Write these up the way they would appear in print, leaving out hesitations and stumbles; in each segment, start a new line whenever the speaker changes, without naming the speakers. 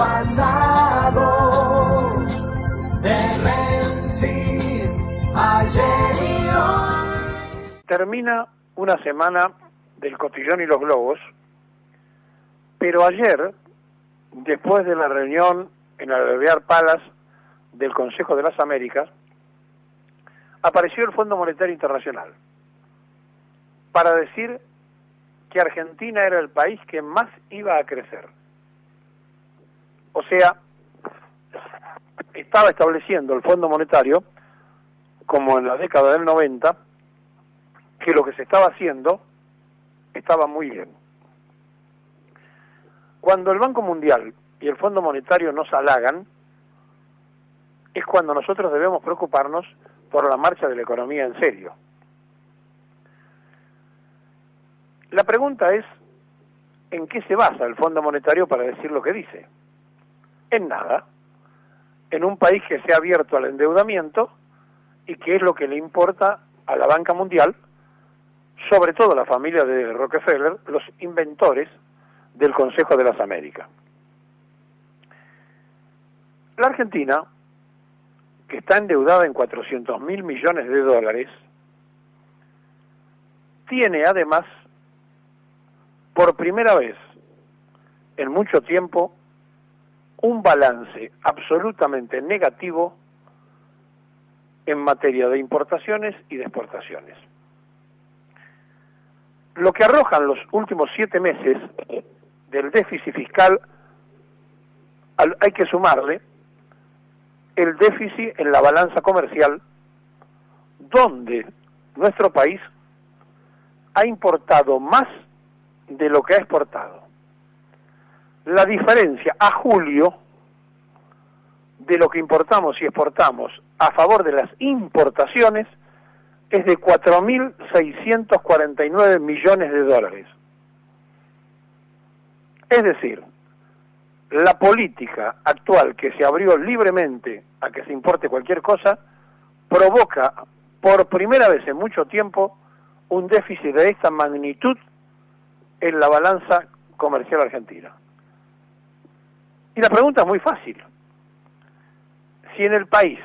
pasado, de Menzies, ayer y hoy.
Termina una semana del cotillón y los globos, pero ayer, después de la reunión en el Alvear Palace del Consejo de las Américas, apareció el Fondo Monetario Internacional para decir que Argentina era el país que más iba a crecer. O sea, estaba estableciendo el Fondo Monetario, como en la década del 90, que lo que se estaba haciendo estaba muy bien. Cuando el Banco Mundial y el Fondo Monetario nos halagan, es cuando nosotros debemos preocuparnos por la marcha de la economía en serio. La pregunta es, ¿en qué se basa el Fondo Monetario para decir lo que dice? En nada. En un país que se ha abierto al endeudamiento y que es lo que le importa a la banca mundial, sobre todo a la familia de Rockefeller, los inventores del Consejo de las Américas. La Argentina, que está endeudada en 400.000 millones de dólares, tiene además, por primera vez en mucho tiempo, un balance absolutamente negativo en materia de importaciones y de exportaciones. Lo que arrojan los últimos 7 meses del déficit fiscal, hay que sumarle el déficit en la balanza comercial, donde nuestro país ha importado más de lo que ha exportado. La diferencia a julio de lo que importamos y exportamos a favor de las importaciones es de 4.649 millones de dólares. Es decir, la política actual que se abrió libremente a que se importe cualquier cosa provoca por primera vez en mucho tiempo un déficit de esta magnitud en la balanza comercial argentina. Y la pregunta es muy fácil. Si en el país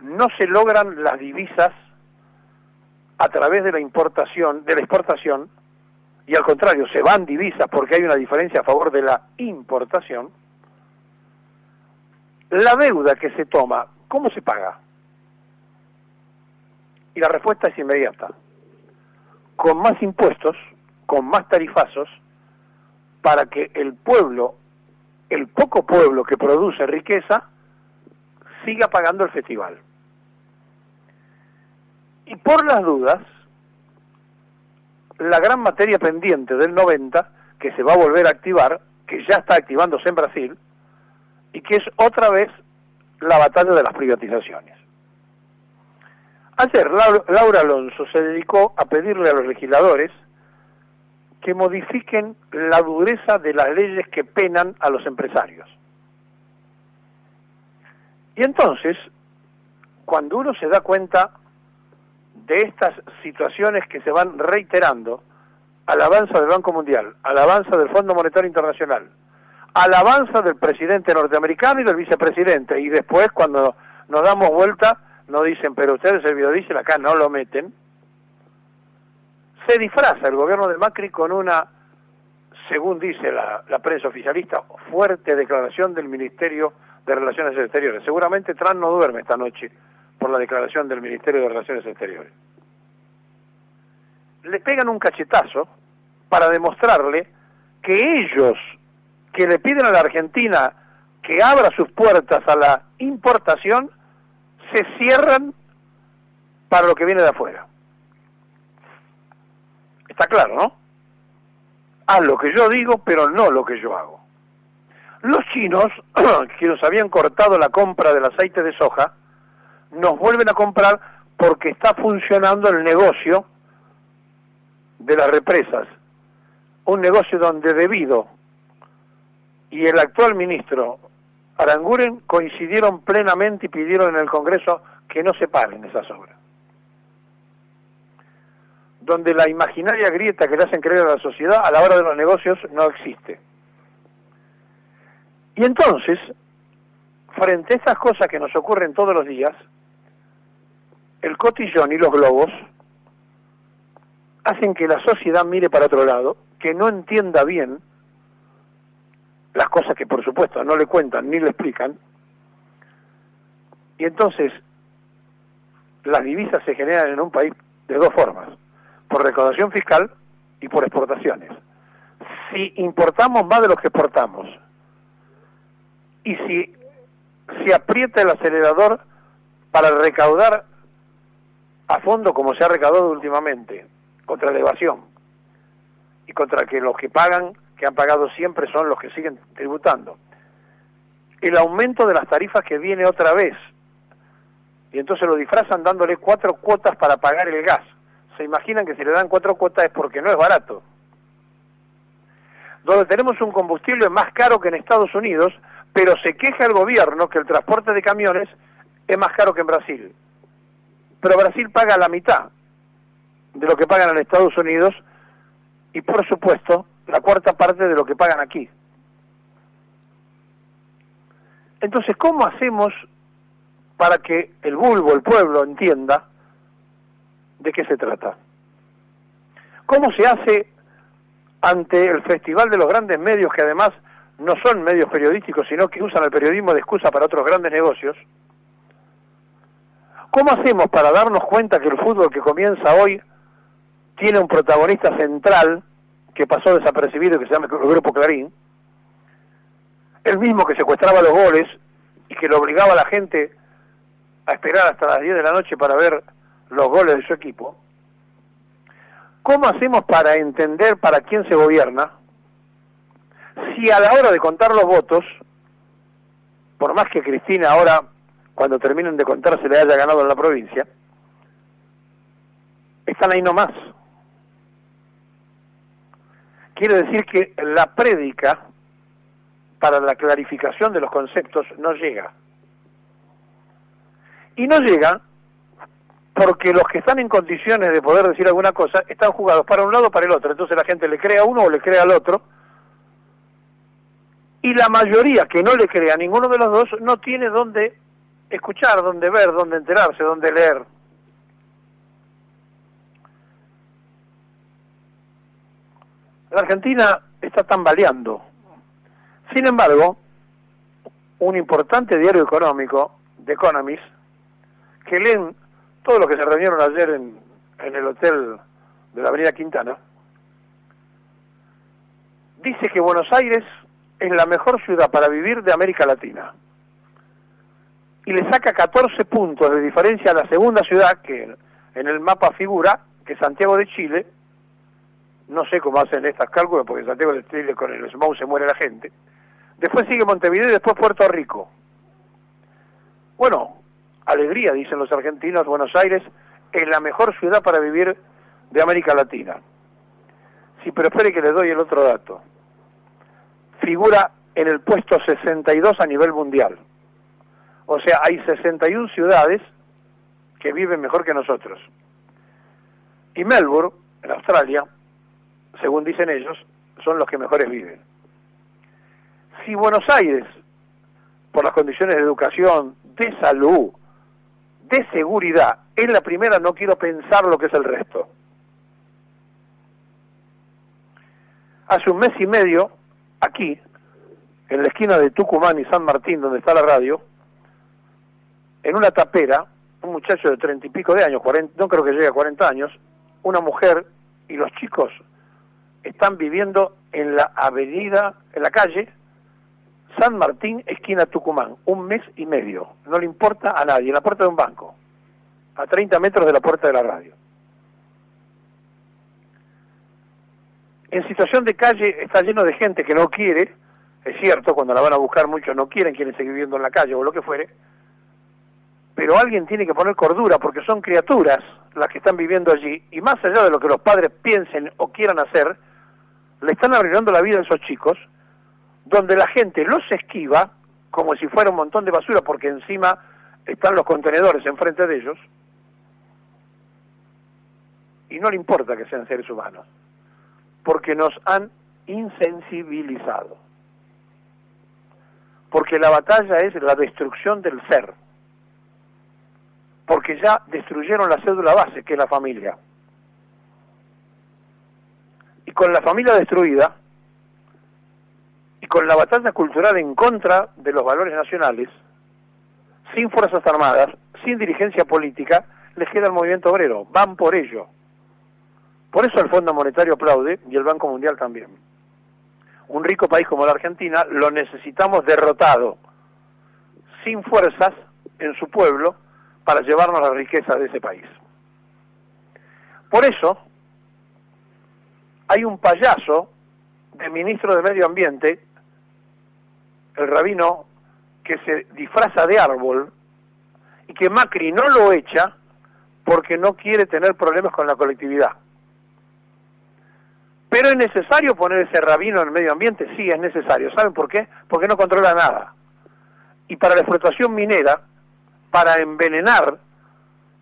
no se logran las divisas a través de la importación, de la exportación, y al contrario, se van divisas porque hay una diferencia a favor de la importación, la deuda que se toma, ¿cómo se paga? Y la respuesta es inmediata. Con más impuestos, con más tarifazos, para que el pueblo, el poco pueblo que produce riqueza, siga pagando el festival. Y por las dudas, la gran materia pendiente del 90, que se va a volver a activar, que ya está activándose en Brasil, y que es otra vez la batalla de las privatizaciones. Ayer Laura Alonso se dedicó a pedirle a los legisladores que modifiquen la dureza de las leyes que penan a los empresarios. Y entonces, cuando uno se da cuenta de estas situaciones que se van reiterando, alabanza del Banco Mundial, alabanza del Fondo Monetario Internacional, alabanza del presidente norteamericano y del vicepresidente, y después cuando nos damos vuelta nos dicen, pero ustedes el biodiesel acá no lo meten, se disfraza el gobierno de Macri con una, según dice la prensa oficialista, fuerte declaración del Ministerio de Relaciones Exteriores. Seguramente Trump no duerme esta noche por la declaración del Ministerio de Relaciones Exteriores. Le pegan un cachetazo para demostrarle que ellos, que le piden a la Argentina que abra sus puertas a la importación, se cierran para lo que viene de afuera. Está claro, ¿no? Haz lo que yo digo, pero no lo que yo hago. Los chinos, que nos habían cortado la compra del aceite de soja, nos vuelven a comprar porque está funcionando el negocio de las represas. Un negocio donde Debido y el actual ministro Aranguren coincidieron plenamente y pidieron en el Congreso que no se paguen esas obras. Donde la imaginaria grieta que le hacen creer a la sociedad a la hora de los negocios no existe. Y entonces, frente a estas cosas que nos ocurren todos los días, el cotillón y los globos hacen que la sociedad mire para otro lado, que no entienda bien las cosas que por supuesto no le cuentan ni le explican, y entonces las divisas se generan en un país de dos formas, por recaudación fiscal y por exportaciones. Si importamos más de lo que exportamos, y si se aprieta el acelerador para recaudar a fondo como se ha recaudado últimamente, contra la evasión, y contra que los que pagan, que han pagado siempre, son los que siguen tributando. El aumento de las tarifas que viene otra vez, y entonces lo disfrazan dándole 4 cuotas para pagar el gas. Se imaginan que si le dan 4 cuotas es porque no es barato. Donde tenemos un combustible más caro que en Estados Unidos, pero se queja el gobierno que el transporte de camiones es más caro que en Brasil. Pero Brasil paga la mitad de lo que pagan en Estados Unidos y, por supuesto, la cuarta parte de lo que pagan aquí. Entonces, ¿cómo hacemos para que el vulgo, el pueblo, entienda de qué se trata? ¿Cómo se hace ante el festival de los grandes medios, que además no son medios periodísticos, sino que usan el periodismo de excusa para otros grandes negocios? ¿Cómo hacemos para darnos cuenta que el fútbol que comienza hoy tiene un protagonista central que pasó desapercibido y que se llama el Grupo Clarín? El mismo que secuestraba los goles y que lo obligaba a la gente a esperar hasta las 10 de la noche para ver los goles de su equipo. ¿Cómo hacemos para entender para quién se gobierna si a la hora de contar los votos, por más que Cristina ahora, cuando terminen de contar, se le haya ganado en la provincia, están ahí nomás? Quiere decir que la prédica para la clarificación de los conceptos no llega. Y no llega porque los que están en condiciones de poder decir alguna cosa están jugados para un lado o para el otro. Entonces la gente le cree a uno o le cree al otro. Y la mayoría que no le cree a ninguno de los dos no tiene dónde escuchar, dónde ver, dónde enterarse, dónde leer. La Argentina está tambaleando. Sin embargo, un importante diario económico, The Economist, que leen todos los que se reunieron ayer en el hotel de la Avenida Quintana, dice que Buenos Aires es la mejor ciudad para vivir de América Latina. Y le saca 14 puntos de diferencia a la segunda ciudad, que en el mapa figura, que es Santiago de Chile. No sé cómo hacen estos cálculos, porque en Santiago de Chile con el smog se muere la gente. Después sigue Montevideo y después Puerto Rico. Bueno, alegría, dicen los argentinos, Buenos Aires es la mejor ciudad para vivir de América Latina. Sí, pero espere que le doy el otro dato. Figura en el puesto 62 a nivel mundial. O sea, hay 61 ciudades que viven mejor que nosotros. Y Melbourne, en Australia, según dicen ellos, son los que mejores viven. Si Buenos Aires, por las condiciones de educación, de salud, de seguridad, es la primera, no quiero pensar lo que es el resto. Hace un mes y medio, aquí, en la esquina de Tucumán y San Martín, donde está la radio, en una tapera, un muchacho de 30 y pico de años, 40, no creo que llegue a 40 años, una mujer y los chicos están viviendo en la avenida, en la calle San Martín, esquina Tucumán, un mes y medio, no le importa a nadie, en la puerta de un banco, a 30 metros de la puerta de la radio. En situación de calle está lleno de gente que no quiere, es cierto, cuando la van a buscar muchos no quieren seguir viviendo en la calle o lo que fuere, pero alguien tiene que poner cordura porque son criaturas las que están viviendo allí, y más allá de lo que los padres piensen o quieran hacer, le están arruinando la vida a esos chicos, donde la gente los esquiva como si fuera un montón de basura, porque encima están los contenedores enfrente de ellos, y no le importa que sean seres humanos, porque nos han insensibilizado. porque la batalla es la destrucción del ser, porque ya destruyeron la cédula base, que es la familia. Y con la familia destruida, y con la batalla cultural en contra de los valores nacionales, sin fuerzas armadas, sin dirigencia política, les queda el movimiento obrero, van por ello. Por eso el Fondo Monetario aplaude, y el Banco Mundial también. Un rico país como la Argentina lo necesitamos derrotado, sin fuerzas en su pueblo, para llevarnos la riqueza de ese país. Por eso, hay un payaso de ministro de Medio Ambiente, el rabino, que se disfraza de árbol, y que Macri no lo echa porque no quiere tener problemas con la colectividad. Pero es necesario poner ese rabino en el medio ambiente, sí es necesario. ¿Saben por qué? Porque no controla nada. Y para la explotación minera, para envenenar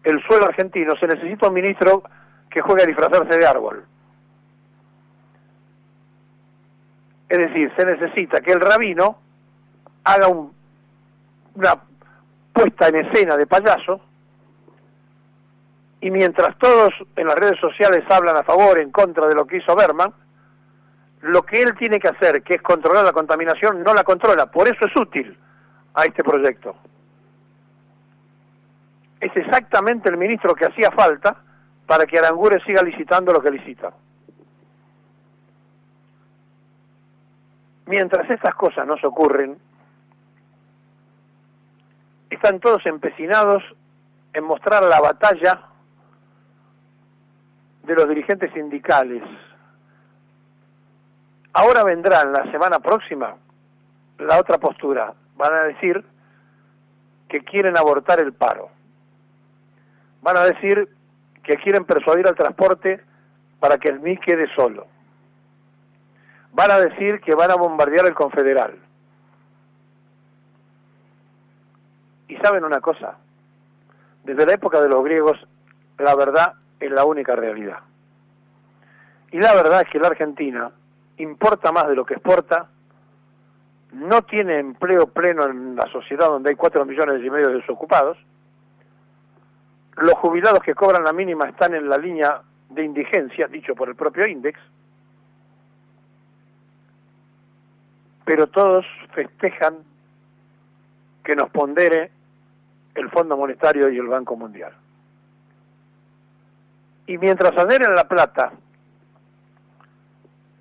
el suelo argentino, se necesita un ministro que juegue a disfrazarse de árbol. Es decir, se necesita que el rabino haga una puesta en escena de payaso, y mientras todos en las redes sociales hablan a favor, en contra de lo que hizo Berman, lo que él tiene que hacer, que es controlar la contaminación, no la controla. Por eso es útil a este proyecto. Es exactamente el ministro que hacía falta para que Aranguren siga licitando lo que licita. Mientras estas cosas no se ocurren, están todos empecinados en mostrar la batalla de los dirigentes sindicales. Ahora vendrá la semana próxima la otra postura. Van a decir que quieren abortar el paro. Van a decir que quieren persuadir al transporte para que el MI quede solo. Van a decir que van a bombardear el Confederal. Y saben una cosa, desde la época de los griegos, la verdad es la única realidad. Y la verdad es que la Argentina importa más de lo que exporta, no tiene empleo pleno en la sociedad donde hay 4,5 millones de desocupados, los jubilados que cobran la mínima están en la línea de indigencia, dicho por el propio Index, pero todos festejan que nos pondere el Fondo Monetario y el Banco Mundial. Y mientras ayer en La Plata,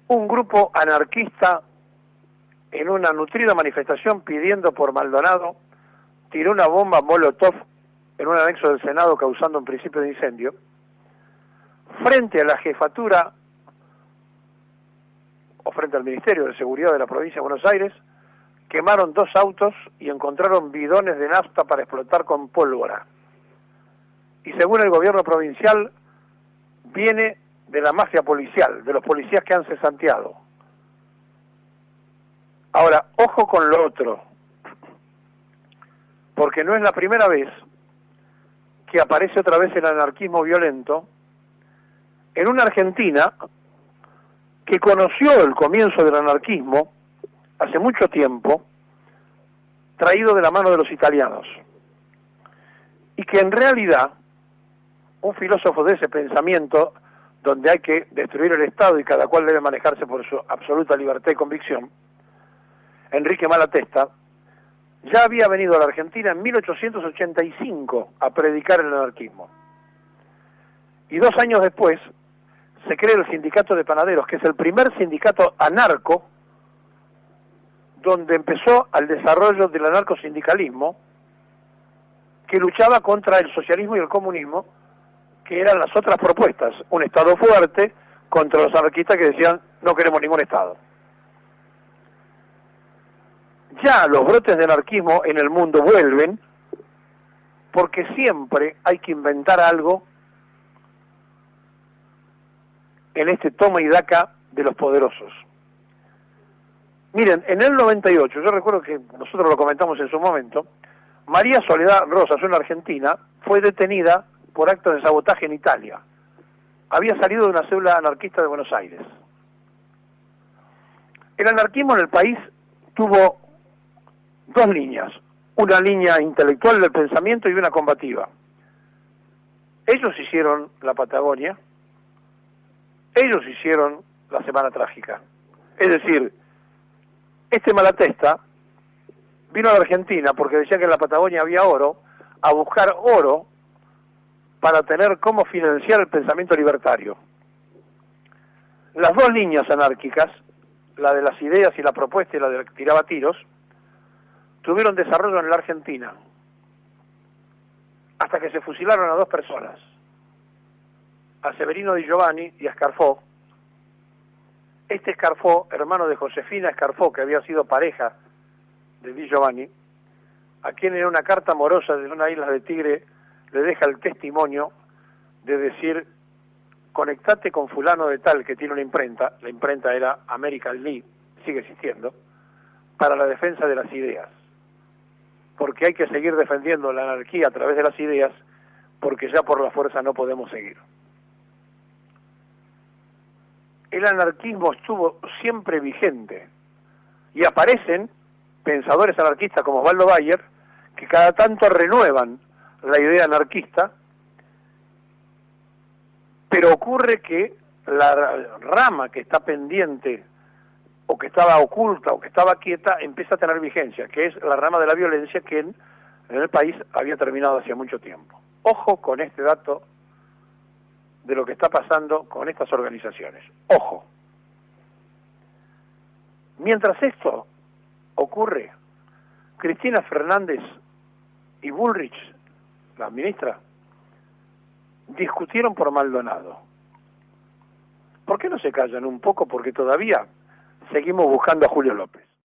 un grupo anarquista en una nutrida manifestación pidiendo por Maldonado, tiró una bomba Molotov en un anexo del Senado causando un principio de incendio, frente a la jefatura o frente al Ministerio de Seguridad de la provincia de Buenos Aires, quemaron 2 autos y encontraron bidones de nafta para explotar con pólvora. Y según el gobierno provincial, viene de la mafia policial, de los policías que han cesanteado. Ahora, ojo con lo otro, porque no es la primera vez que aparece otra vez el anarquismo violento en una Argentina que conoció el comienzo del anarquismo hace mucho tiempo, traído de la mano de los italianos, y que en realidad un filósofo de ese pensamiento, donde hay que destruir el Estado y cada cual debe manejarse por su absoluta libertad y convicción, Enrique Malatesta, ya había venido a la Argentina en 1885 a predicar el anarquismo. Y 2 años después se crea el Sindicato de Panaderos, que es el primer sindicato anarco donde empezó el desarrollo del anarcosindicalismo, que luchaba contra el socialismo y el comunismo, que eran las otras propuestas, un Estado fuerte contra los anarquistas que decían no queremos ningún Estado. Ya los brotes de anarquismo en el mundo vuelven, porque siempre hay que inventar algo en este toma y daca de los poderosos. Miren, en el 98, yo recuerdo que nosotros lo comentamos en su momento, María Soledad Rosas, una argentina, fue detenida por actos de sabotaje en Italia. Había salido de una célula anarquista de Buenos Aires. El anarquismo en el país tuvo dos líneas, una línea intelectual del pensamiento y una combativa. Ellos hicieron la Patagonia, ellos hicieron la Semana Trágica. Es decir, este Malatesta vino a la Argentina porque decía que en la Patagonia había oro, a buscar oro para tener cómo financiar el pensamiento libertario. Las dos líneas anárquicas, la de las ideas y la propuesta y la de la que tiraba tiros, tuvieron desarrollo en la Argentina, hasta que se fusilaron a dos personas, a Severino Di Giovanni y a Scarfò. Este Scarfò, hermano de Josefina Scarfò, que había sido pareja de Di Giovanni, a quien en una carta amorosa de una isla de Tigre le deja el testimonio de decir: conectate con fulano de tal que tiene una imprenta, la imprenta era American Lee, sigue existiendo, para la defensa de las ideas, porque hay que seguir defendiendo la anarquía a través de las ideas, porque ya por la fuerza no podemos seguir. El anarquismo estuvo siempre vigente, y aparecen pensadores anarquistas como Osvaldo Bayer, que cada tanto renuevan la idea anarquista, pero ocurre que la rama que está pendiente, o que estaba oculta, o que estaba quieta, empieza a tener vigencia, que es la rama de la violencia que en el país había terminado hacía mucho tiempo. Ojo con este dato de lo que está pasando con estas organizaciones. Ojo. Mientras esto ocurre, Cristina Fernández y Bullrich, la ministra, discutieron por Maldonado. ¿Por qué no se callan un poco? Porque todavía seguimos buscando a Julio López.